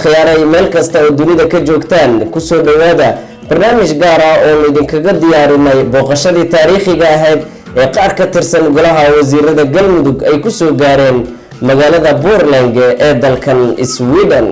khiyaaray meel kasta oo dunida ka joogtaan ku soo dhawaada barnaamij gaar ah oo idinkaga diyaarinay booqashadii taariikhiga ahayd ee qaar ka tirsan golaha wasiirada galmudug ay ku soo gaareen magaalada Pureland ee dalkan Sweden.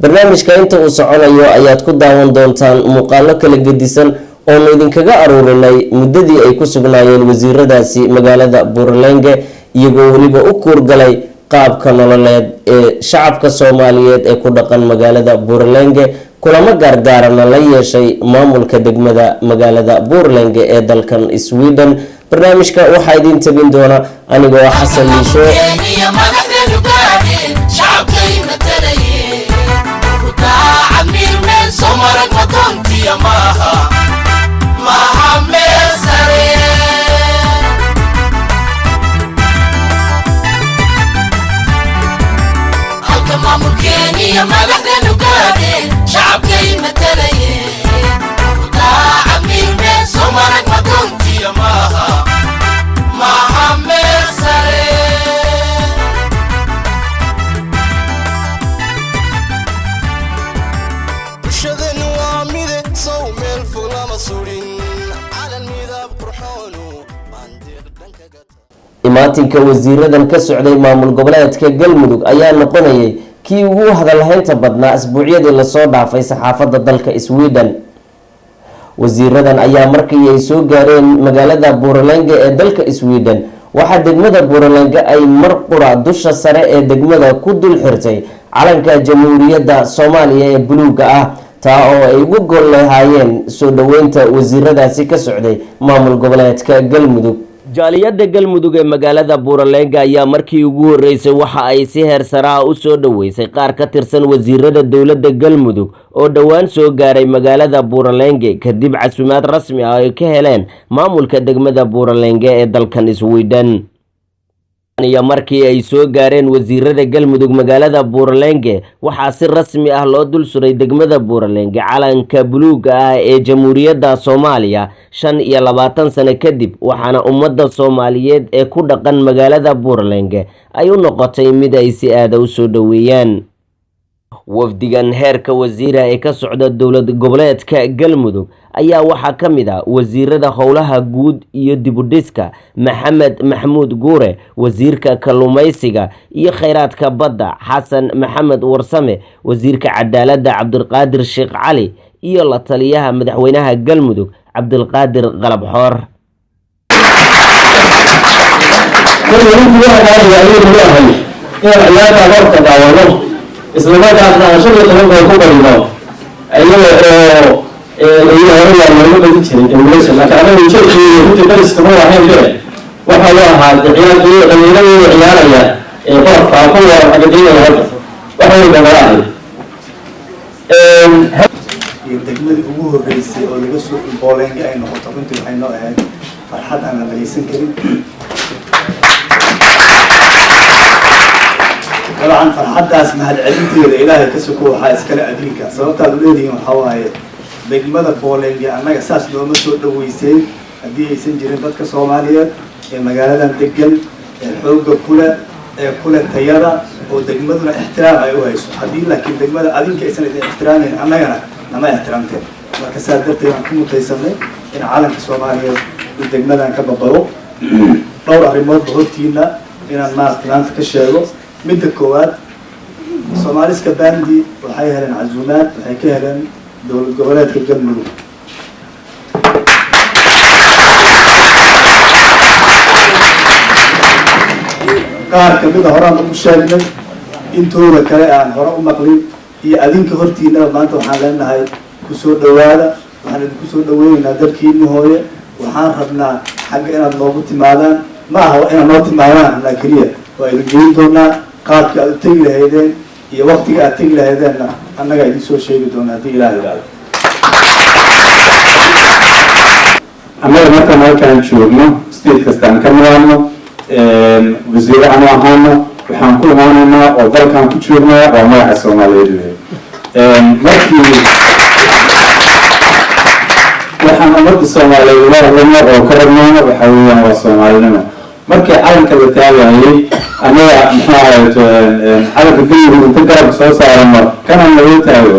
barnaamijka inta uu soconayo ayaad ku daawan doontaan muuqaalo kala gedisan oo idinkaga aruurinay muddadii ay ku sugnaayeen wasiiradaasi magaalada Pureland iyagoo waliba u kuurgalay qaabka nololeed ee shacabka Soomaaliyeed ee ku dhaqan magaalada Pureland kulamo gaargaarana la yeeshay maamulka degmada magaalada Pureland ee dalkan Sweden. barnaamijka waxaa idin tabin doona anigoo Xasan Liisho. Somarag matontiya maha mesare halka maamulkeeniya madaxdeenu gaadheen shacabkay matalaye kudaaca miirme somarag matontiya maha mesare imaatinka wasiiradan ka socday maamul goboleedka Galmudug ayaa noqonayay kii ugu hadalhaynta badnaa asbuucyadii la soo dhaafay saxaafadda dalka Sweden. wasiiradan ayaa markii ay soo gaareen magaalada Pureland ee dalka Sweden waxa degmada Pureland ay mar qura dusha sare ee degmada ku dul xirtay calanka jamhuuriyadda Soomaaliya ee buluuga ah taa oo ay ugu gol lahaayeen soo dhaweynta wasiiradaasi ka socday maamul goboleedka Galmudug. jaaliyada Galmudug ee magaalada Pureland ayaa markii ugu horeysay waxa ay si heer sare ah u soo dhaweysay qaar ka tirsan wasiirada dawladda Galmudug oo dhawaan soo gaaray magaalada Pureland kadib casuumaad rasmi ah ay ka heleen maamulka degmada Pureland ee dalkan Sweden. iyo markii ay soo gaareen wasiirada Galmudug magaalada Pureland waxa si rasmi ah loo dul suray degmada Pureland calanka buluuga ah ee jamhuuriyadda Soomaaliya 25 sano kadib waxaana ummadda Soomaaliyeed ee ku dhaqan magaalada Pureland ay u noqotay mid ay si aad u soo dhaweeyaan. wafdigan heerka wasiira ee ka socda dawlad goboleedka Galmudug ayaa waxa kamid ah wasiirada howlaha guud iyo dibudhiska Maxamed Maxmuud Guure, wasiirka kalluumaysiga iyo kheyraadka badda Xasan Maxamed Warsame, wasiirka cadaaladda Cabdulqaadir Sheekh Cali iyo la taliyaha madaxweynaha Galmudug Cabdulqaadir Qalab Xoor. isla markaasna aan shan iyo toban goor ku barino ayagoo hore waa looga badi jiray dawladda laakiin anagu ujeedkeedu runtii bariskama wahayn be waxa loo ahaa ciyaartooy dhalinyarada ciyaaraya qofka kuwa agadeynaya hadda waxa way dhamaaday degmadii ugu horeysay oo laga soo Pureland ay noqoto runtii waxay noo ahayd farxad aan la dhageysan karin. طبعا فرحتاس مع العلمتي إلهي كسكو حاس كلا أدريكا سببتها بلادي وحواي degmada booleenge annaga saas looma soo dhaweyseen haddii aysan jirin dadka soomaaliyeed ee magaaladan degan ee xoogga kule tayada oo degmaduna ixtiraam ay u hayso haddii laakiin degmada adinka aysan idin ixtiraameyn annagana nama ixtiraamteen marka saas darteed aan ku mutaysanay in calanka soomaaliyeed uu degmadan ka babado dhowr arrimoodba hortiina inaan maanta ka sheego midda koowaad Soomaaliska bandi waxay heleen casuumaad waxay ka heleen dowlad goboleedka Galmudug qaar ka mid ah horaan ugu sheegnay intooda kale aan hore u maqlin iyo adinka hortiina maanta waxaan leenahay ku soo dhawaada waxaan idinku soo dhaweynaynaa dalkiina hooye waxaan rabnaa xagga inaad noogu timaadaan ma aha inaad noo timaadaan anaa keliya waa idin geyn doonaa qaabka aad u tegi lahaydeen iyo waqtiga aad tegi lahaydeenna annaga idin soo sheegi doonaa haddii ilaah yidhaahdo annaga markaan halkaan joogno state kastaan ka nimaadno wasiiro aanu ahaano waxaan ku imaanaynaa oo dalkaan ku joognaa waa magaca soomaaliyeed markii waxaan ummadda soomaaliyeed ula hadlayno oo ka rabnayno waxa weeyaan waa soomaalinimo markii calanka la taagayay annaga muxuu ahayd calanka galmudug inta garabka soo saarano kanaan lagu taago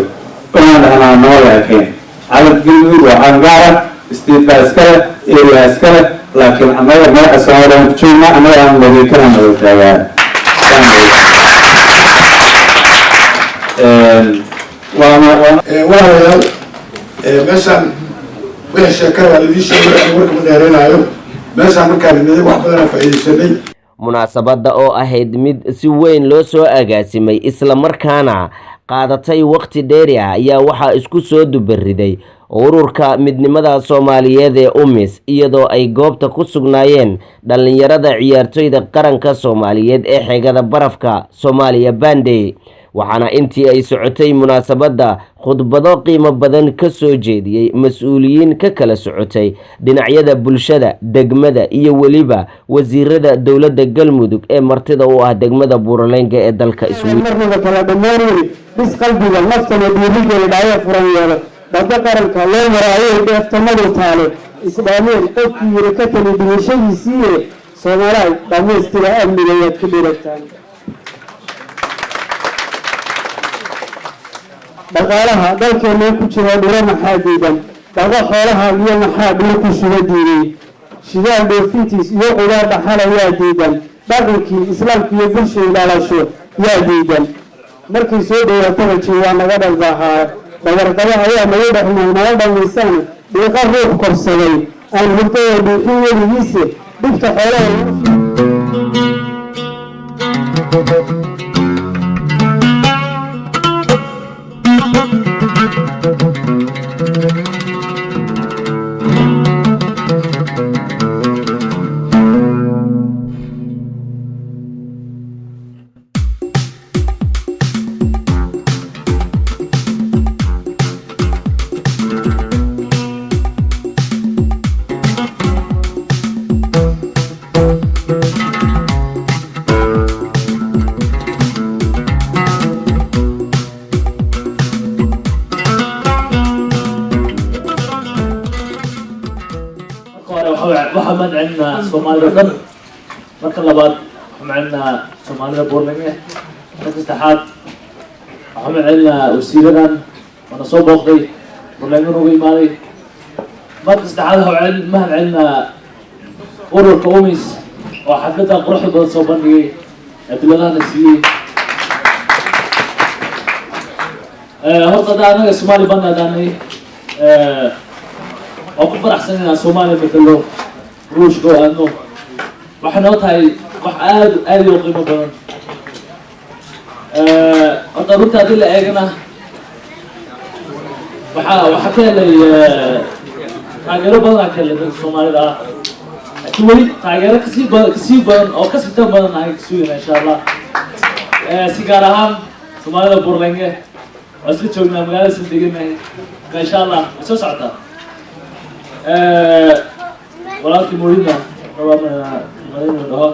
waxaan dhahnaa nabada ekayn calanka galmudug waa calan gaara state baa iskale area iskale laakiin annaga magaca soomaaliyeed ku joognaa annaga aan wadi kanaan nabada taagaan walaalayaal meeshaan wixii sheekada waa laidin sheegay warka ma dheereenaayo meeshaan markaan nimaday wax badanaa faa'iidaysanay munaasabadda oo ahayd mid si weyn loo soo agaasimay isla markaana qaadatay waqti dheeri ah ayaa waxaa isku soo dubariday ururka midnimada Soomaaliyeed ee UMIS iyadoo ay goobta ku sugnaayeen dhalinyarada ciyaartoyda qaranka Soomaaliyeed ee xeegada barafka Soomaaliya Bande waxaana intii ay socotay munaasabadda khudbado qiimo badan ka soo jeediyay mas'uuliyiin ka kala socotay dhinacyada bulshada degmada iyo waliba wasiirada dawladda Galmudug ee martida u ah degmada Buuraleenga ee dalka Sweden marnaba kala dhameeyay bis qalbiga naftana dhiirigelin dhacay furan yeelo dadka qaranka loo maraayo dheeftamadu taale islaameen qofkii yiri ka tali dhimashadiisii Soomaaliya dhameystira amniga iyo ku dhirtaan dhaqaalaha dalkeena ku jira dhiro maxaa diidan daga xoolaha iyo maxaa dhiro ku suga diiday shidaal dhoofintiis iyo qudaar dhaxal ayaa diidan dhaqankii islaamka iyo bulshada ilaalasho yaa diidan markay soo dhawaatada jiwaa naga dhalbaahaa dabarqaba ayaa naga dhaxmay naga dhamaysaan dhiiqa ruux korsaday aan hurdada dhuuxin weligiise dhibta xoolaha waxaan عندنا Soomaaliya dhan marka labaad waxaan عندنا Soomaalida Buuraleenga marka saddexaad waxaan عندنا wasiiradan wana soo booqday Buuraleenga ugu imaaday marka saddexaad waxaan عندنا ururka UMIS oo xafladda quruxda badan soo bandhigay adduunyada siiyay horta anaga Soomaali baan aadanay oo ku faraxsan inaan Soomaaliya matalo ruushka oo aadno waxaan oo tahay wax aad u qiimo badan horta runta hadii la eegana waxa ka helay taageero badan ka helay dadka Soomaalida ah laakiin weli taageero kasii badan oo kasii tan badan ay suugaan insha Allah si gaar ahaan Soomaalida Buuraleenga wasla joognaa magaalada Saldhigganahay insha Allah soo socota walaalkii Moorina rabaa dhaho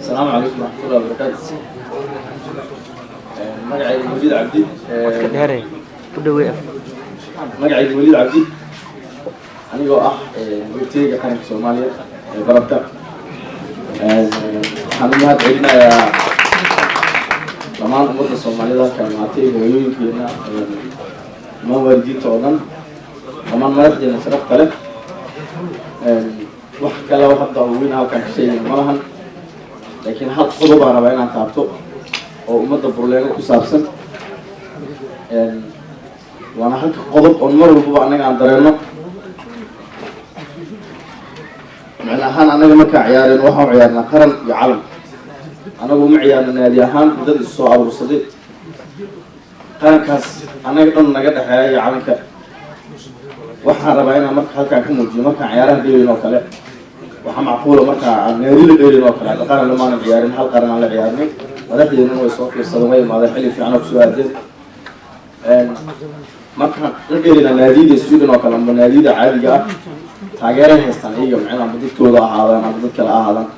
السلام عليكم ورحمة الله وبركاته. مقعي الوليد عبدي. مقعي الوليد عبدي. أنا جو قلتي كان في سوماليا بربطة. أنا ما تعرفنا يا زمان أمور الصومالية كان معتي ويوين فينا ما وردي تونا. زمان ما رحنا نصرف كله. وحكى له واحد ضوين هاو كان شيء مرهن. لكن هاد قلوب أنا بين عن تعبته أو مدة برلين كسابسن وأنا هاد قلوب أنمر ربوا عنك عن درينا معنا هان أنا جمك عيارين وهم عيارنا قرن يعلم أنا قوم عيارنا نادي هان بدل الصواب والصديق قرن كاس أنا قلنا نجد حياة يعلمك وحنا ربعنا مك هالك كموجي مك عيارنا ديرنا وكله waxaa macquula markaa neerila dheerin oo kale qaran lama ciyaarin hal qaran aan la ciyaarnay madaxdeena way soo fiirsadeen way maadax xilli fiican oo soo aadeen marka la dheerina naadiga Sweden oo kale ama naadiga caadiga ah taageerada haystaan iyo macnaha dadkooda ahaadaan ama dad kale ahaadaan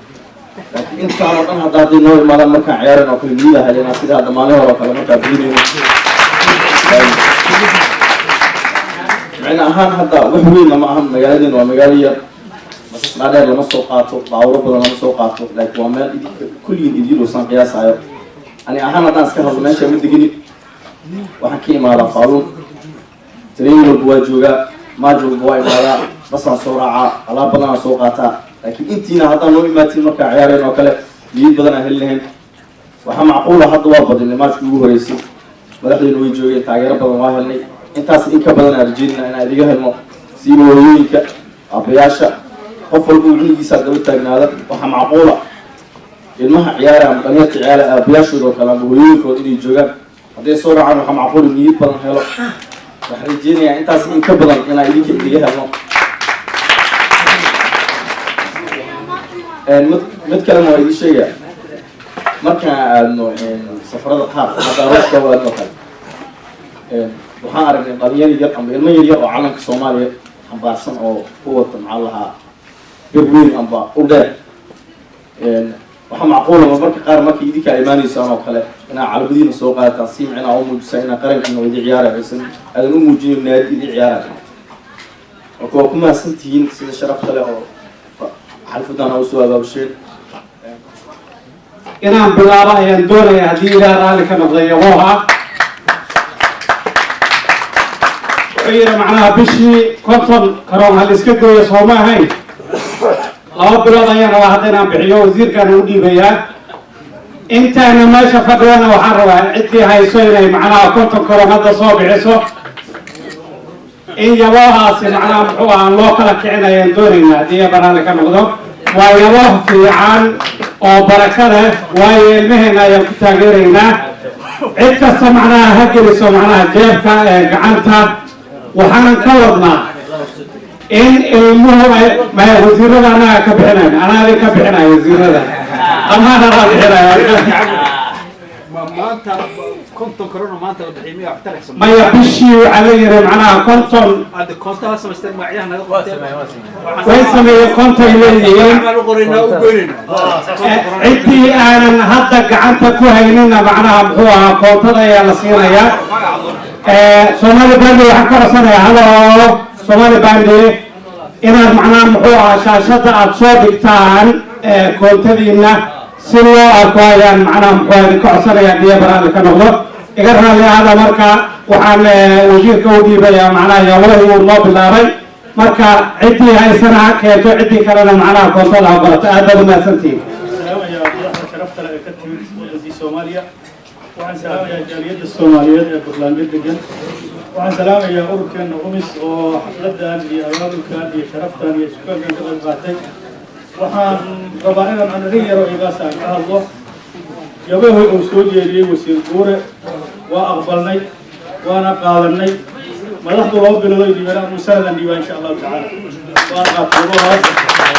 laakiin inta aan dhan hadda noo imaadaan marka ciyaaran oo kale liidaha helena sida hadda maalin hore oo kale marka biireen macnaha ahaan hadda wax weyn ma ahan magaaladeen waa magaalo ما دار لما سوقاته باور بدل لما سوقاته لكن وما كل يديروا سان قياس عيب أنا أهم ناس كهذا ماشي مدقني وحكي ما رفعوا ترين البواجوجا ما جو بواي مالا بس سرعة على بدنا سوقاتها لكن أنتينا هذا نوع ما تيمك عيارين وكله يد بدنا هلهم وهم معقولة هذا واحد اللي ما تقوله رئيسي بدنا نويجوجا تغير بدنا واهلني أنت إنك بدنا رجينا أنا أديك هالمو سيبوا يويك أبياشة قفل بوجودي يساعد التجناد وهم معقولة المها عيارة مقنية عيارة بيشرو كلام بقولي كودي جوجا هذا صورة عنه هم معقول نيت بدن حلو تحرجيني يعني أنت أصلاً كبدن أنا إيديك إيديها ما متكلم عن هذا الشيء ما كان إنه سفرات الحار هذا روح كوا المكان وحارب الطبيعي يرقم بالمية يرقم على الصومالي هم بارسن أو قوة معلها بربين أمبا وده وهم معقولة ما برك قارن ما كيدي كإيماني سانو خلا أنا على بدين السوق تنصيم عنا أو مجسينا قرن إنه يدي عيارة بس هذا مو موجين النادي يدي عيارة وكما سنتين سيد الشرف خلا حلفنا أنا وسوا بابشين inaan bilaabo ayaan doonaya haddii ilaa raalli ka noqday yabooha wuxuu yidhi macnaha bishii konton karoon hal iska gooyo soo ma ahayn laba bilood ayaan rabaa hadda inaan bixiyo wasiirkaana u dhiibayaa intaana meesha fadhiyana waxaan rabaa ciddii hayso inay macnaha konton karoon hadda soo bixiso in yaboohaasi macnaha muxuu ahaa loo kala kicin ayaan doonaynaa haddii aba raalli ka noqdo waa yabooh fiican oo baraka leh waayo ilmaheena ayaan ku taageeraynaa cid kasta macnaha ha geliso macnaha jeebka gacanta waxaanan ka wadnaa in ilmuhu wasiirada annaga ka bixinayn anaa idin ka bixinayo wasiirada amaana raa bixinayo konton korona maanta la bixiyay miyaa wax taraysan maya bishii waxaa la yidhi macnaha konton hadda kontaha samaysteen magacyaha naga qorteen way sameeyeen konton leeyihiin ciddii aanan hadda gacanta ku haynina macnaha muxuu ahaa koontada ayaa la siinayaa Somali Bandi waxaan ka codsanayaa halo Somali Bandi inaad macnaha muxuu ahaa shaashada aad soo dhigtaan koontadiina si loo arko ayaan macnaha muxuu ahaa ka codsanayaa diya baraan ka noqdo iga raalli ahada marka waxaan wasiirka u dhiibayaa macnaha yawlahi uu noo bilaabay marka ciddii haysana ha keento ciddii kalena macnaha koontada ha barato aad baad umahadsantihiin waxaan salaamayaa jaaliyadda Soomaaliyeed ee Puntland degan waxaan salaamayaa ururkeena umis oo xafladan iyo abaabulkan iyo sharaftan iyo suuqan ka qayb qaatay waxaan rabaa inaan aniga yaro iga hadlo yabaha uu soo jeediyay wasiir guure waa aqbalnay waana qaadanay madaxdu loo bilowday diiwaanada musaladan diiwaan insha Allah taala waan qaatay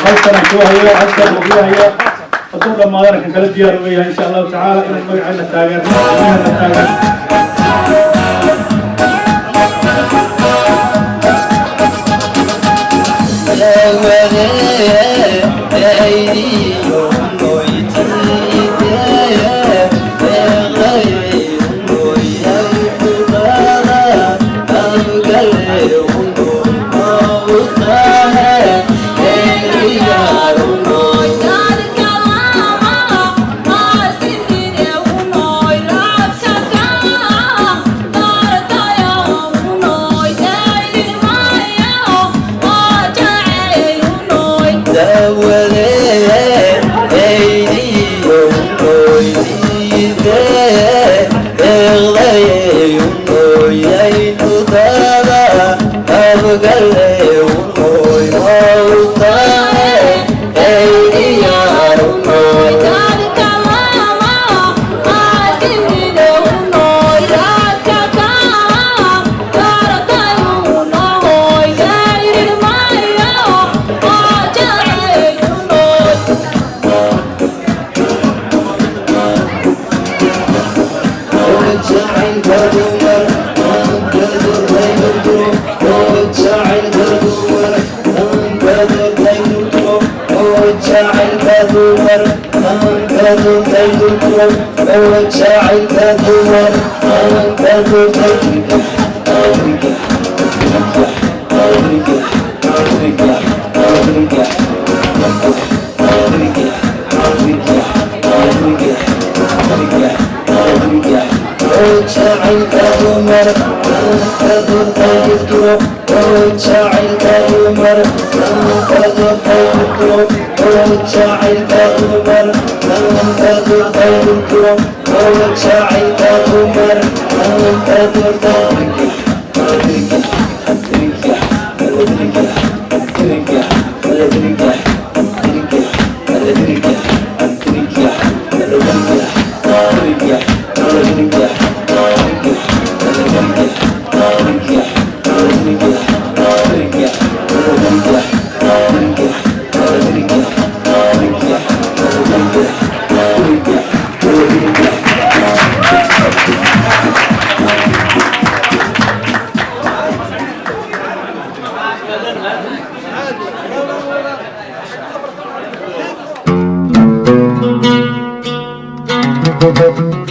halkan ku hayo halkan ku hayo أقول لما أدرك كل ديار وياه إن شاء الله تعالى إن المجمع عندنا تاجر الكرم وجاعل كدور كدور وجاعل كدور كدور كدور وجاعل كدور كدور كدور وجاعل كدور كدور كدور وجاعل كدور Thank you.